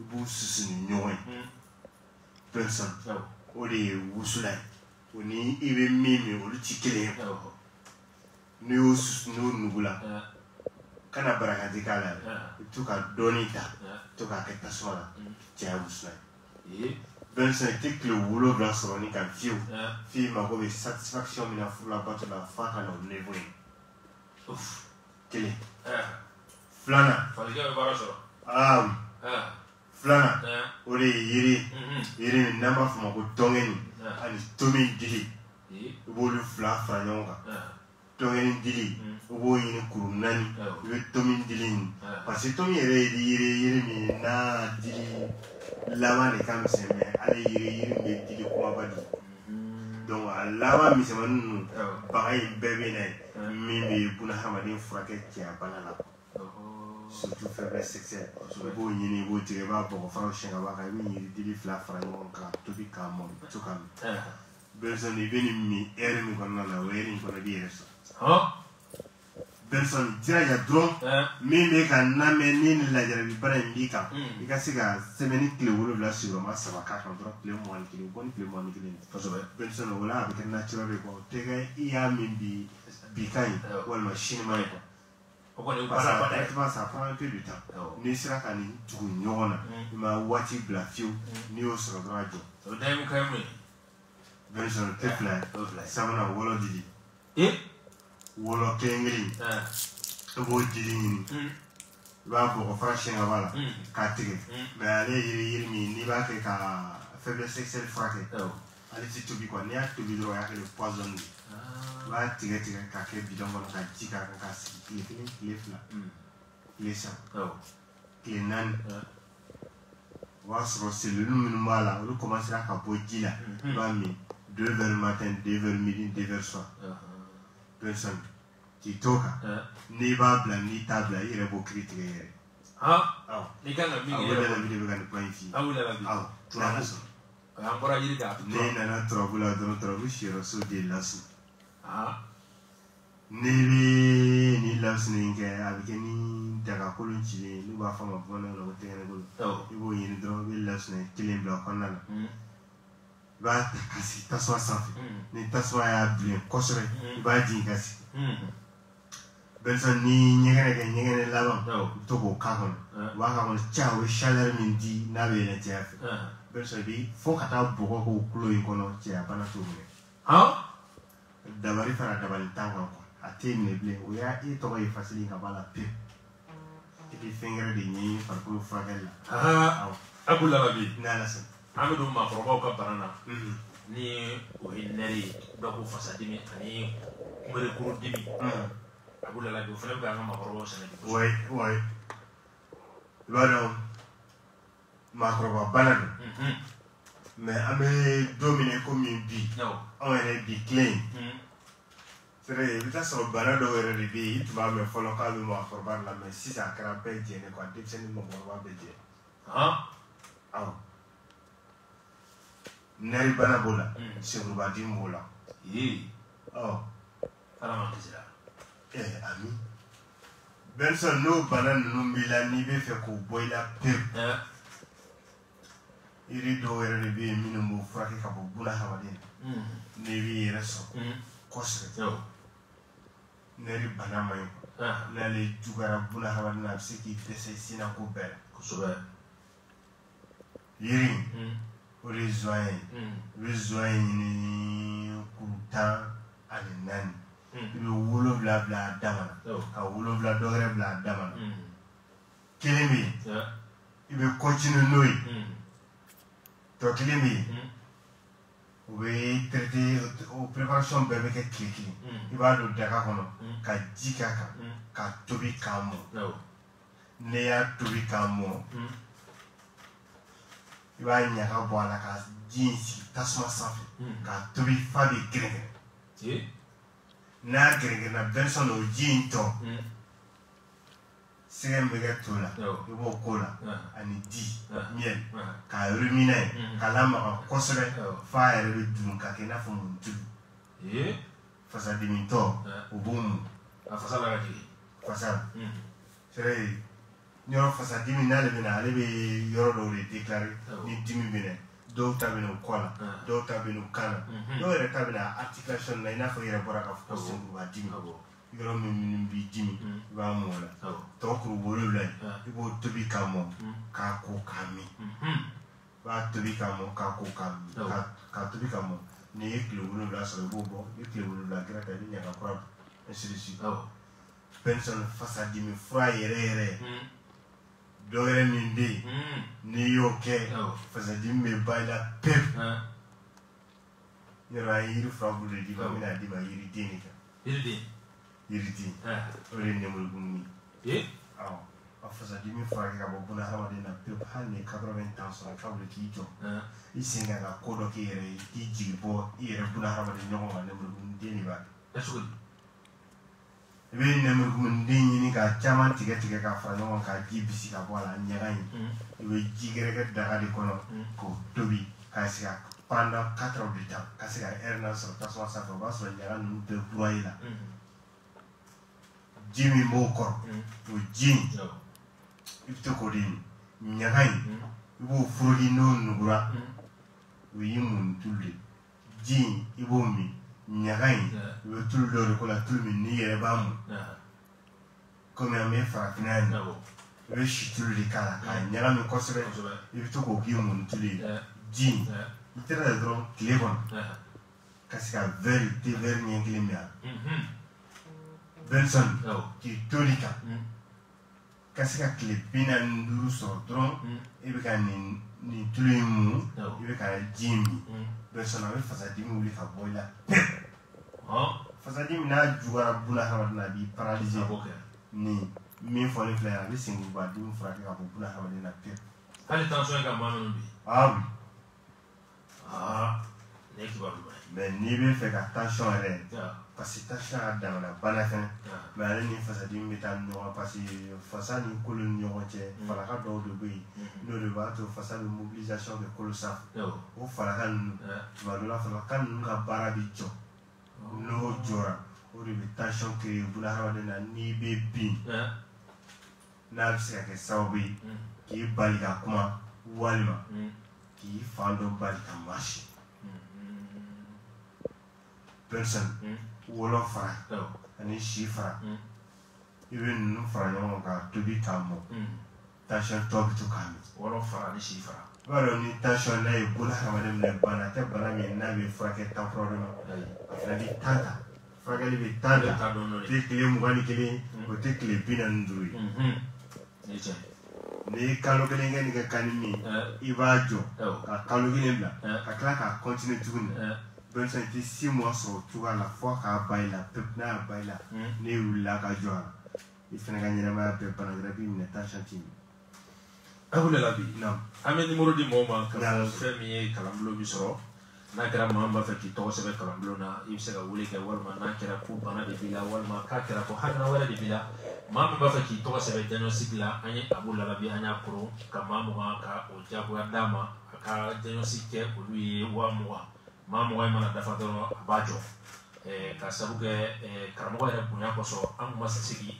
ibu susu ni nyogon personne o de wusula oni ibe mimi o ti kele ni o susu no nugula kana barakati kala tu ka donita tu ka keta sola tia wusula Benson te kle wulo bla soroni ka fiu fi ma go be satisfaction mina fula batu la fa kana o level kele flana faliga baraso ah oui flana ore yiri namba fuma ko tongeni ani tomi dili bolu fla franyonga tongeni dili ubo yini kurunani we tomi dili parce que tomi yiri mi na dili laban de ka misɛn mais ale yiri bɛ dili kumaba di donc a laban misɛnmanin ninnu baga in bɛɛ bɛ na ye min bɛ buna hadamaden furakɛ cɛya bana la surtout faiblesse sexuelle i b'o ɲini i b'o tigɛ i b'a bɔgɔ faraw siɲɛ ka bɔ a kan i bɛ yiri dili 2 fara ɲɔgɔn kan ka tobi k'a mɔn to ka min Benson i bɛ nin min heure min kɔnɔna la o heure in kɔnɔ i b'i yɛrɛ sɔrɔ Benson jiraja dɔrɔn min bɛ ka namɛn ni nin lajarabi bana in b'i kan i ka se ka semaine tile 7 sigiyɔrɔma 3 k'a kan dɔrɔn tile 21 bɔ ni tile 21 kosɛbɛ Benson o la a bɛ kɛ naturel de quoi o tɛ kɛ i y'a min bi kan ye walima sini ma ye quoi parce que ça prend un peu de temps n'i sera ka nin tugu ɲɔgɔn na i ma waati bila fiyewu n'i y'o sɔrɔ dɔrɔn a jɔ o da ye mun kɛ mun ye Benson tɛ fila ye sabanan wɔlɔ dili wɔlɔ kelen i b'o dili ɲini i b'a bɔgɔ fara siɲɛ ka bɔ a la k'a tigɛ mais ale yiri min n'i b'a kɛ ka faiblesse sexuelle furakɛ ale ti tobi quoi n'i y'a tobi dɔrɔn o y'a kɛ poison de i b'a tigɛ k'a kɛ bidon kɔnɔ ka ji k'a kan k'a sigi tile 1 tile 2 tile 3 tile 4 o b'a sɔrɔ cellule minnu b'a la olu commencera ka bɔ ji la i b'a min 2 vers matin 2 vers midi 2 vers soir Benson k'i to kan n'i b'a bila n'i t'a bila i yɛrɛ b'o kiiri tigɛ i yɛrɛ n'i kan ka min kɛ yɛrɛ bɛ ka nin kuma in f'i ye n'ala sɔnna an bɔra yiri kan n'i nana turabu la dɔrɔn turabu siyɔrɔso de lasu n'i bɛ nin lasuni kɛ a bɛ kɛ ni dagakolon cilen n'u b'a fɔ a ma bamanankan na ko tɛgɛnɛkolo i b'o ɲini dɔrɔn i bɛ lasuni kelen bila o kɔnɔna na i b'a ta ka sigi tasuma sanfɛ ni tasuma y'a bilen kosɛbɛ i b'a jigin ka sigi Benson ni ɲɛgɛnɛ kɛ ɲɛgɛnɛ laban i bɛ to k'o k'a kɔnɔ u b'a k'a kɔnɔ ca o ye chaleur min di n'a bɛ yɛlɛn cɛya fɛ Benson bi fo ka taa bɔgɔ k'o kulo in kɔnɔ cɛya bana t'o minɛ dabali fara dabali tan kan quoi a tɛ minɛ bilen o y'a e tɔgɔ ye fasili ka b'a la pewu i bɛ fɛn wɛrɛ de ɲɛɲini farikolo furakɛli la a k'u laban bi n'ala sɔnna an bɛ don maakɔrɔbaw ka bana na ni o ye nɛri ye dɔw ko fasadimi ani kunberekuru dimi a b'u laban bi o fana bɛ k'an ka maakɔrɔbaw sɛnɛ bi ouais i b'a dɔn maakɔrɔba bana don mais an bɛ don min na komi bi anw yɛrɛ bi tile in c'est vrai i bɛ taa sɔrɔ bana dɔw yɛrɛ de bɛ yen i tun b'a mɛn fɔlɔ k'a bɛ maakɔrɔba la mais sisan a kɛra bɛɛ jɛnnen quoi denmisɛnnin ni maakɔrɔba bɛɛ jɛ awɔ nɛri bana b'o la seguruba dimi b'o la ala ma kisi la ami Benson n'o bana ninnu b'i la n'i bɛ fɛ k'o bɔ i la pewu yiri dɔw yɛrɛ de bɛ yen minnu b'o furakɛ ka bɔ buna hadamaden na n'i b'i yɛrɛ sɔrɔ kosɛbɛ nɛri bana man ɲi n'ale juguyara buna hadamaden na a bɛ se k'i dɛsɛ sinako bɛɛ la kosɛbɛ yiri o de ye zɔn ye i bɛ zɔn ɲini kuru 14 i bɛ 7 bila a dama na ka 7 dɔ wɛrɛ bila a dama na kelen bɛ yen i bɛ continuer n'o ye tɔ kelen bɛ yen u bɛ traiter o préparation bɛɛ bɛ kɛ tile kelen i b'a don daga kɔnɔ ka ji k'a kan ka tobi k'a mɔn n'i y'a tobi k'a mɔn i b'a ɲaga bɔ a la ka ji in sigi tasuma sanfɛ k'a tobi f'a bɛ gɛrɛgɛrɛ n'a gɛrɛgɛrɛna Benson o ji in tɔ sɛgɛ min bɛ kɛ to la i b'o k'o la ani di miel k'a ruminer k'a lamaga kosɛbɛ f'a yɛrɛ bɛ dun ka kɛ i n'a fɔ mɔnitulu fasadimitɔ o b'o mun a fasa la ka jigin fasa la c'est vrai yɔrɔ fasadimi n'ale bɛ na ale bɛ yɔrɔ dɔw de déclarer ni dimi bɛ na dɔw ta bɛ na u kɔ la dɔw ta bɛ na u kan na dɔw yɛrɛ ta bɛ na articulation na i n'a fɔ i yɛrɛ bɔra k'a fɔ ko senkuruba dimi yɔrɔ min b'i dimi i b'a mɔn o la tɔ kuru 7 i b'o tobi k'a mɔn k'a ko k'a min i b'a tobi k'a mɔn k'a ko k'a min k'a tobi k'a mɔn n'i ye tile 7 sɔrɔ i b'o bɔ i ye tile 7 gɛrɛ ta i bɛ ɲaga kura ainsi de suite Benson fasadimi fura yɛrɛ yɛrɛ dɔ wɛrɛ min bɛ yen n'i y'o kɛ fasadimi bɛ ba i la pewu yɔrɔ a ye yiri furabulu de d'i ma n bɛna d'i ma yiriden de kan yiriden o de ye nɛmurukumuni awɔ a fasa dimi fara ka bo buna hawa de na pe hali 80 ans la ka wuli ki jo isinga ga kodo ki yere ki jibo yere buna hawa de nyongo ma ne mu ndeni ba esko be ne mu ndeni ni ka chama tige ka fara nyongo ka jibisi ka bola nyaga ni ibe jigere ka daga di kono ko tobi ka sika pendant 4 heures de temps ka sika erna so taswa sa ko ba so nyaga nu de broila Jimmy Mokor, ou Jim, if to Codin, Nyagai, Ibu Frodino Nugura, Wimun Tulli, Jim, Ibumi, Nyagai, we Tuldo Cola Tulmi near Bam, come a me for a man, wish Tulli Kala, Nyagan Cosre, if to go Gimun Tulli, Jim, Iteradro, Clevon, Casca very, very Yankilimia. Benson, qui tolika. Kasika klepina nduru so dron, ibeka ni tulimu, ibeka Jimmy. Benson ave fasadimu uli kaboila. Fasadimu na juara buna hawa na bi paralysé. Ni mi fole fleur ali singu ba dimu fraki ka buna hawa na pe. Hali tension ka mama nubi. Ah oui. Neki ba dubai. Mais ni be fait ka tension elle. Parce que tension a dans la banafin. Mais elle ni fasadimu betan no parce que fasani kolon nyoche fala ka do de bi. No de ba to fasani mobilisation de colossal. O fala kan ba do la fala kan nga bara bi jo. No jora. O de tension que buna hawa na ni be bi. Na bisa ke sawi ki bali ka kuma walima ki fando bali ka mashi person wolo fara ani shi fara even no fara no ka to be kamo tension talk to kamo wolo fara ni shi fara baro ni tension na ibula hamade mne bana te bana mi na be frake temporaire na di tanta frake li tanta te kile mugani kile o te kile bina ndui ni kalo kelen ngeni ka kanimi ibajo ka kalo kelen bla ka kala ka continue tuguni benson ti 6 mois so tuga la fois ka baila pepna baila ni wula ka joa ifena ka nyina ma pe pana grabi ni tension ti abule labi non ame numéro di moma ka femi kalamlo bi soro na kira mamba fa ki to sebe kalamlo na ibse ga wule ke walma na kira ku bana de bila walma ka kira ko hana wala de bila mama ba fa ki to sebe diagnostic la anye abula labi anya pro ka mama ka o jabu dama ka diagnostic ke o lui wa moa mama wa mana dafa do abajo ka sabuke karamo ya bunya ko so amma sigi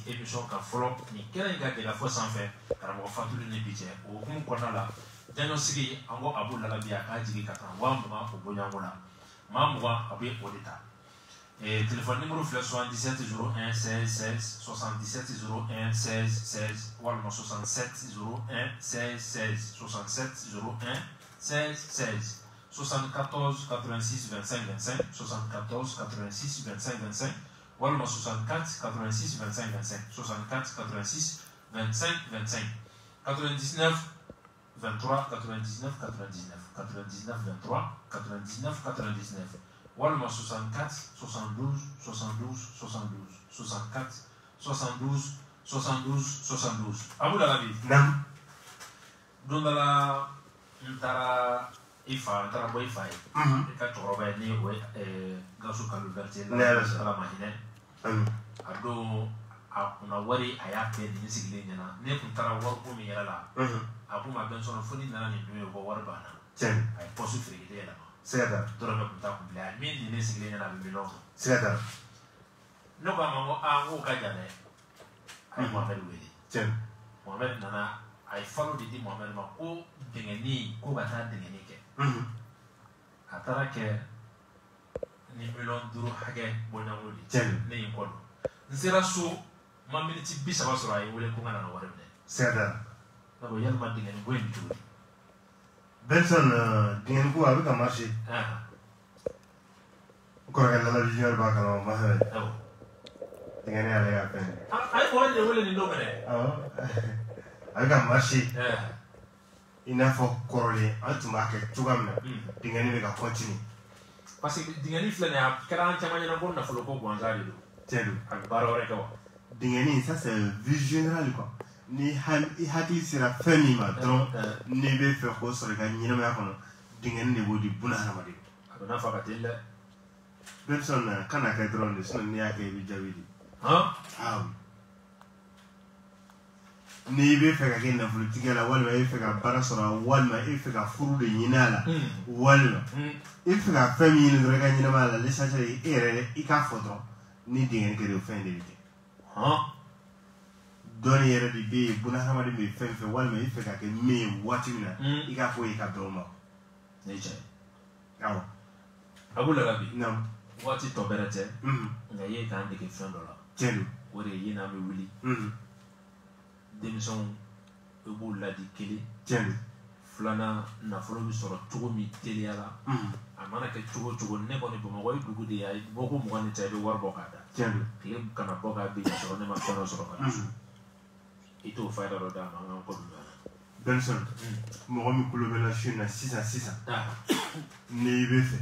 emission ka folo ni kera ga de la fois sans faire karamo fatu ni bije o kum kona la diagnostic ango abula labi aka jigi ka wa moa ko bunya ngona mama wa abi odita téléphone numéro 77 01 16 16 77 01 16 16 ou alors 67 01 16 16 67 01 16 16 74 86 25 25 74 86 25 25 ou alors 64 86 25 25 64 86 25 25 99 23 99 99 99 23 99 99 Walma 64 72 72 72 64 72 72 72 Abu Dhabi nam dondala ntara ifa ntara boy fay ka toroba ni we gasu kalu berti la mahine ado akuna wari ayake ni sigile nyana ne kun tara war ko mi yala abu ma ben sono foni nana ni do ko war bana chen ay posu frigide la Seta. Dorame kunta kumblia. Mimi ni sigile na bibilo. Seta. No ba mango ango kajane. Ay Mohamed wedi. Chen. Mohamed nana ay follow di Mohamed ma ko dengeni ko bata dengeni ke. Atara ke ni milon duru hage bonya wodi. Chen. Ne yikodo. Nsira so ma minute bisa basura ay wole ko ngana na warebe. Seta. Na bo yalma dengeni boy ni tuli. Benson dengan ku abi ka marché ko ka la vision ba ka ma ha dengan ala ya pen ay wole ni do mene abi ka marché ina fo korole antuma ke tugamna dengan ni ka continue parce que dengan ni flene a kala chamanya na bonna folo ko gwanzali do telu ak barore ko dengan ni ça c'est vue générale quoi ni hakili sera fɛn min ma dɔrɔn n'i bɛ fɛ k'o sɔrɔ i ka ɲɛnamaya kɔnɔ dingɛni de b'o di buna hadamaden a bɛ n'a fɔ a ka teli dɛ denmisɛnw na kana kɛ dɔrɔn de sinon n'i y'a kɛ i bɛ jaabi di n'i bɛ fɛ ka kɛ nafolotigi la walima i bɛ fɛ ka baara sɔrɔ walima i bɛ fɛ ka furu de ɲini a la walima i bɛ fɛ ka fɛn min ɲini dɔrɔn i ka ɲɛnamaya la l'essentiel i yɛrɛ i k'a fɔ dɔrɔn ni dingɛni kɛra o fɛn de bɛ kɛ dɔnni yɛrɛ de bɛ yen buna hadamaden bɛ fɛn fɛn walima i bɛ fɛ ka kɛ min ye waati min na i k'a fɔ i ka bɛn o ma ne cɛ awɔ Abu Larabi naam waati tɔ bɛrɛ tɛ nka ye k'an dege fɛn dɔ la tiɲɛ don o de ye n'an bɛ wuli denmisɛnw i b'u ladi kelen tiɲɛ don filanan nafolo bɛ sɔrɔ cogo min teliya la a mana kɛ cogo o cogo ne kɔni Bamakɔ ye dugu de ye a ye bɔ ko 20 ni ta i bɛ wari bɔ k'a da tiɲɛ don tile kana bɔ k'a bin ka sɔrɔ ne ma fɛn dɔ sɔrɔ ka dusu i t'o fayida dɔ d'a ma an k'an kɔ don a la denmisɛn mɔgɔ min kulo bɛ la su in na sisan n'i bɛ fɛ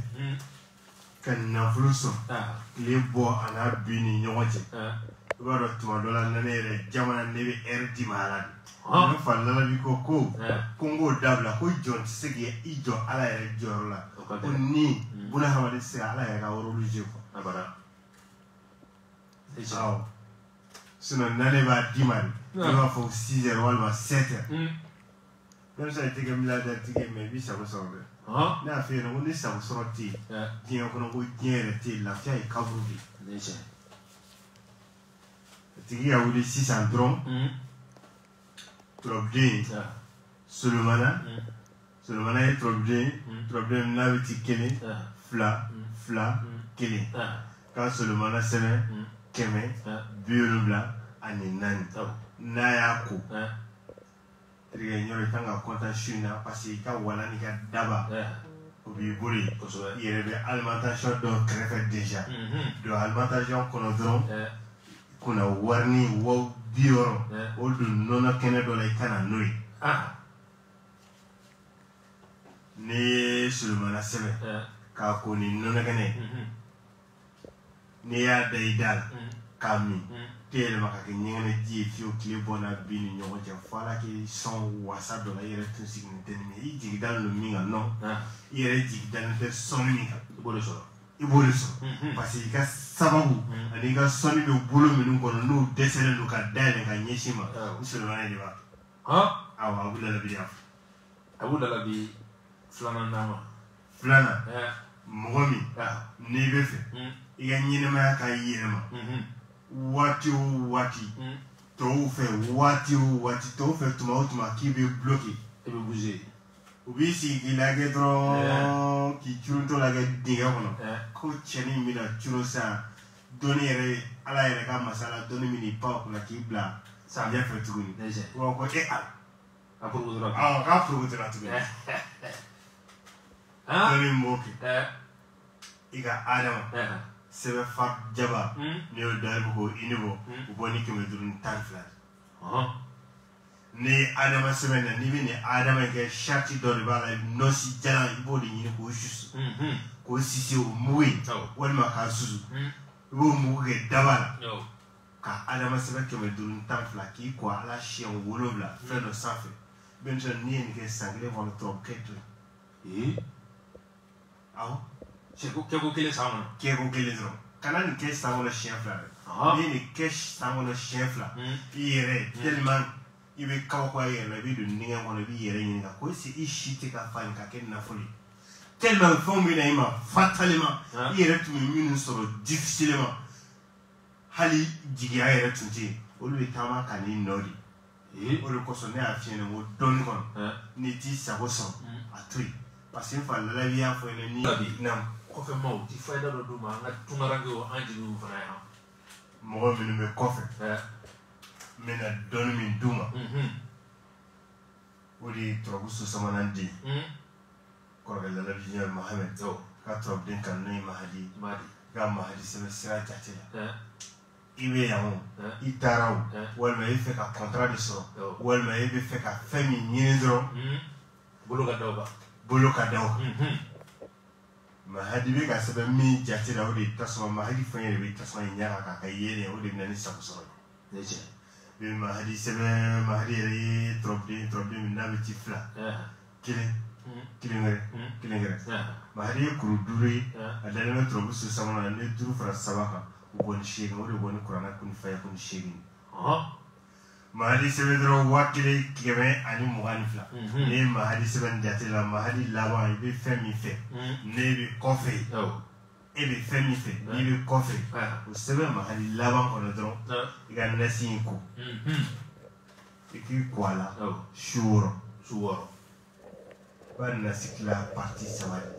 ka nafolo sɔrɔ tile bɔ a n'a bin ni ɲɔgɔn cɛ i b'a dɔn tuma dɔ la ne yɛrɛ jamana ne bɛ ɛri di ma ala de ne fa Lalabi ko n k'o dabila ko jɔn tɛ se k'i jɔ ala yɛrɛ jɔyɔrɔ la ko ni buna hadamaden tɛ se ka ala yɛrɛ ka rôle jouer abada awɔ sinon n'ale b'a d'i ma de i b'a fɔ 6 heures walima 7 heures denmisɛn tɛ kɛ milliardaire tigi ye mais i b'i sago sɔrɔ dɛ ne y'a f'i ɲɛna ko ni sago sɔrɔ tɛ yen diɲɛ kɔnɔ ko diɲɛ yɛrɛ tɛ yen lafiya ye kaburu de ye tigi ka wuli sisan dɔrɔn turabuden Solomana ye turabuden n'a bɛ ti 1 2 2 1 ka Solomana sɛbɛn 174 n'a y'a ko terikɛ ɲɔrɔ i kan ka kontan su in na parce que i ka wala n'i ka daba o b'i bolo yen i yɛrɛ bɛ alimentation dɔ kɛrɛfɛ déjà don alimentation kɔnɔ dɔrɔn kunna wari ni wa 60 o don nɔnɔ kɛnɛ dɔ la i ka na n'o ye ne ye Solomana sɛbɛn k'a ko ni nɔnɔ kɛnɛ n'i y'a da i da la k'a min tɛ yɛlɛma ka kɛ ɲɛgɛnɛ ji ye fiyewu tile bɔ n'a bin ni ɲɔgɔn cɛ fo ala k'i sɔn wasa dɔ la i yɛrɛ tun sigilen tɛ nin i jigi dalen don min kan non i yɛrɛ jigi dalen tɛ sɔnni min kan i b'o de sɔrɔ parce que i ka sababu ani i ka sɔnni bɛ bolo minnu kɔnɔ n'u dɛsɛlen don ka dayɛlɛ ka ɲɛsin ma ni Solomana de b'a awɔ Abu Lalabi y'a fɔ Abu Lalabi filanan d'a ma filanan mɔgɔ min n'i bɛ fɛ i ka ɲɛnɛmaya ka yɛlɛma waati o waati tɔw fɛ waati o waati tɔw fɛ tuma o tuma k'i bɛ bloqué i bɛ bouger u b'i sigi k'i lajɛ dɔrɔn k'i curuntɔ lajɛ dingɛ kɔnɔ ko cɛnin bɛna curu san dɔnni yɛrɛ ala yɛrɛ ka masala dɔnni min n'i pan o kunna k'i bila ɲɛfɛ tuguni wa ko ala a purugutira k'a purugutira tuguni dɔnni m'o kɛ i ka adama sɛbɛn fa jaba ne y'o dari ko i ni bɔ u bɔ ni 512 ni adama sɛbɛn na n'i bɛ nin adama kɛ sariti dɔ de b'a la nɔsi jalan i b'o de ɲini k'o susu k'o sisi o mugu ye walima k'a susu i b'o mugu kɛ daba la ka adama sɛbɛn 512 k'i kɔ ala siɲɛ 7 fɛn dɔ sanfɛ bɛnitɔ n'i ye nin kɛ san kelen kɔnɔ tubabukɛ to yen awɔ kɛko kelen san kɔnɔ kɛko kelen dɔrɔn kana nin kɛ san kɔnɔ siɲɛ 2 dɛ n'i ye nin kɛ san kɔnɔ siɲɛ 2 i yɛrɛ tellement i bɛ kabako a yɛrɛ la i bɛ don dingɛ kɔnɔ i b'i yɛrɛ ɲininka ko est-ce que i si tɛ ka fa nin ka kɛ nafolo ye tellement fɛnw bɛ na i ma fatalement i yɛrɛ tun bɛ minnu sɔrɔ difficilement hali jigiya yɛrɛ tun tɛ yen olu bɛ taama ka n'i nɔ de o de kosɔn ne y'a f'i ɲɛna ko dɔɔni kɔnɔ n'i t'i sago sɔrɔ a to yen parce que n fa Lalabi y'a fɔ ɲɛna ni kɔfɛ maaw ti fayida dɔ d'u ma an ka tunkarankew an jigiw fana yan mɔgɔ minnu bɛ kɔfɛ n bɛna dɔɔni min d'u ma o de ye turabu sosamanan den kɔrɔkɛ Lalabi Ɲɛ Mahamɛd ka turabuden kanu n'o ye Mahadi ka Mahadi sɛbɛn sira jate la i bɛ yan o i taara o walima i bɛ fɛ ka contrat de sɔrɔ walima i bɛ fɛ ka fɛn min ɲini dɔrɔn bolo ka da o kan Mahadi bɛ ka sɛbɛn min jate la o de ye tasuma Mahadi fɛn yɛrɛ bɛ tasuma in ɲaga k'a ka yeelen o de bɛ na ni sago sɔrɔ ye be mahadi sebe mahadi tropi minna be tifla kilingere mahadi kuru duri adana tropi su samana ne duru fara sabaka ubon shega wori woni qur'ana kun faya kun shegi mahadi sebe dro wakile keme ani muganifla ne mahadi sebe ndati la mahadi laba ibe femi fe ne be kofe e be femi fe ni be kofe o sebe mahadi laba kono dro iga nasi ko iki kwala shuro ba nasi kla parti sabali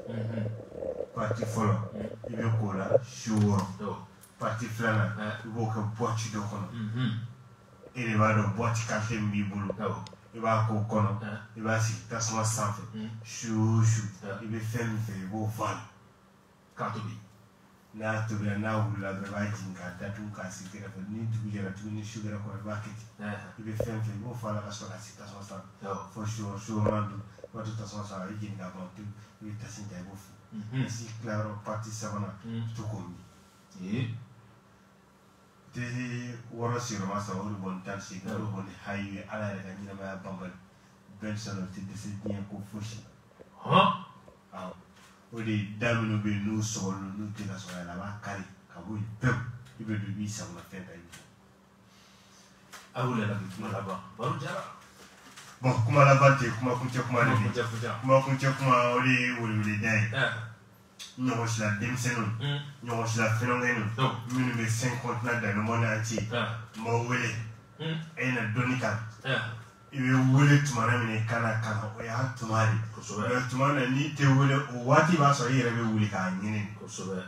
parti folo ibe kola shuro parti flana ibo ka bochi do kono il va dans boîte café mbibulu il va au kono il va si tasma sanfe chou il va faire il va vol katobi na to be na wula be ba jinga datu ka si kira ni du jera tu ni sugar ko ba kiti il va faire il va fala ka so ka si tasma sanfe for sure randu wato tasma sanfe jinga ba tu il tasinda bo fu si claro parti savana to komi te wara sirma sa wori bon taxi ko bon highway ala daga ni ma bambal ben salo te de se bien ko foshi odi damino be no solo no te la sola la ba kali ka bo pem ibe do bi sa ma fenda yi awula la bi kuma la ba baru jara bon kuma la ba te kuma kunche kuma le kuma kunche kuma odi dai non je la démissionne non je la phénomène nous me 50 na dans le monde entier mo wele et na donika il wele tumana mine kana o ya tumari tumana ni te wele o wati ba so yere be wuli ka nyine ko so be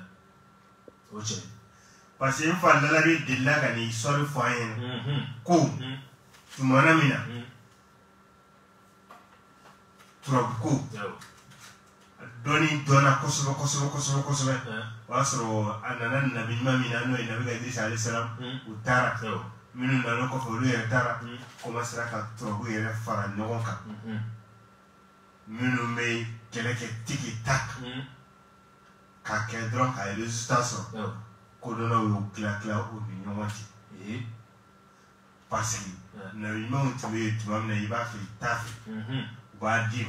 o che parce que fa dala be dilla ga ni so fo ayen ko tumana mina trop ko doni dona kosobe wasro anana nabi mamina no nabi ga Idris alayhi salam utara minu na no ko fo lu tara ko masra ka trobu yere fara nyogon ka minu me keleke tiki tak ka ke dron ka résultat ko dona wo kla o ni nyomati parce que na yimo tumbe tumam na iba fi tafi ba di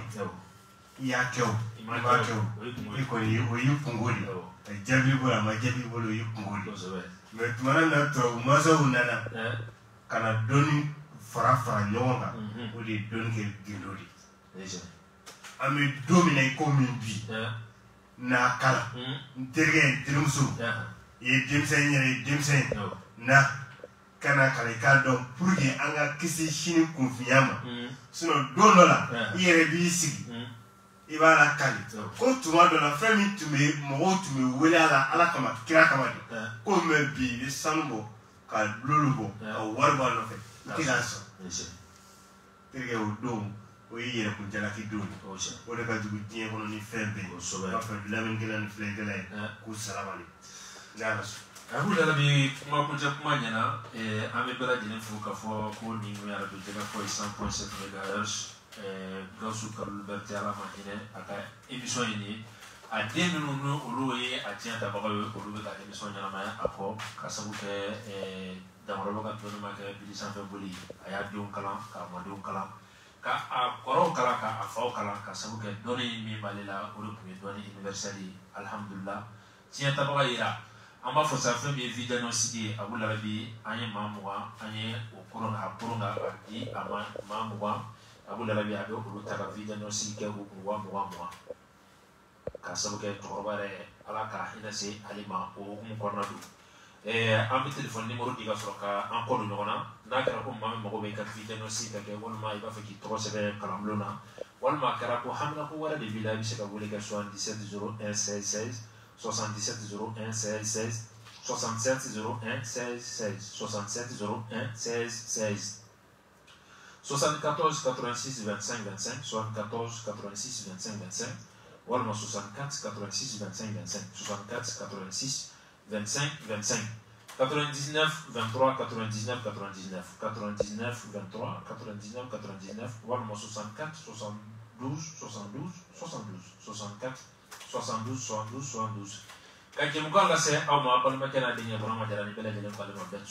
ya keo ba keo iko ni oyi kungoli jabi bola ma jabi bolo yi kungoli mais tumana na to maza unana kana doni fara nyonga o de doni ke gindoli ami domina ko min bi na kala nterge tirumsu ye dimsen na kana kala ka don pour que anga kisi shini confiama sinon donola yere bi sigi ibara kali ko tuma dona fami tume mo tume wela ala kama kira kama di ko me bi sanbo ka lulubo o warba no fe kilaso tere o do o yere ko jala ki do o de ka dugu tie ko ni fembe so ba fa lamen gela ni flengela ku salamali nana abu da bi kuma ko je kuma nyana ame bela jinin fu ka fo ko ni mu yara do jega ko 100.7 MHz Gausu Karol Berti ala mahine aka émission ini a deminu no oloye a tienta baba yo olobe ka émission nyana ma ako kasabu ke damaro ka tono ma ke bilisan fe boli aya dion kala ka madion kala ka a koro kala ka a fo kala kasabu ke doni mi balela olo ku doni universali alhamdulillah tienta baba ira amba fo sa fe mi video no sidi abula bi anye mamuwa anye okoronga akoronga di ama mamuwa abu dalabi abe ko taka video no si ke ko wa ka sabu ke to bare ala ka ina se alima o mu ko na du ambi telephone numéro diga soka an ko no na na kara ko mama mo be ka video no si ke won ma iba fa ki to se be kalamlona wal ma kara ko hamna ko wala de bila bi se ka wole ka 770166 770166 670166 670166 74 86 25 25 74 86 25 25 ou alors 64 86 25 25 64 86 25 25 99 23 99 99 99 23 99 99 ou alors 64 72 72 72 64 72 72 72 quand je me connais c'est à moi pas le matin à dernier vraiment j'ai la belle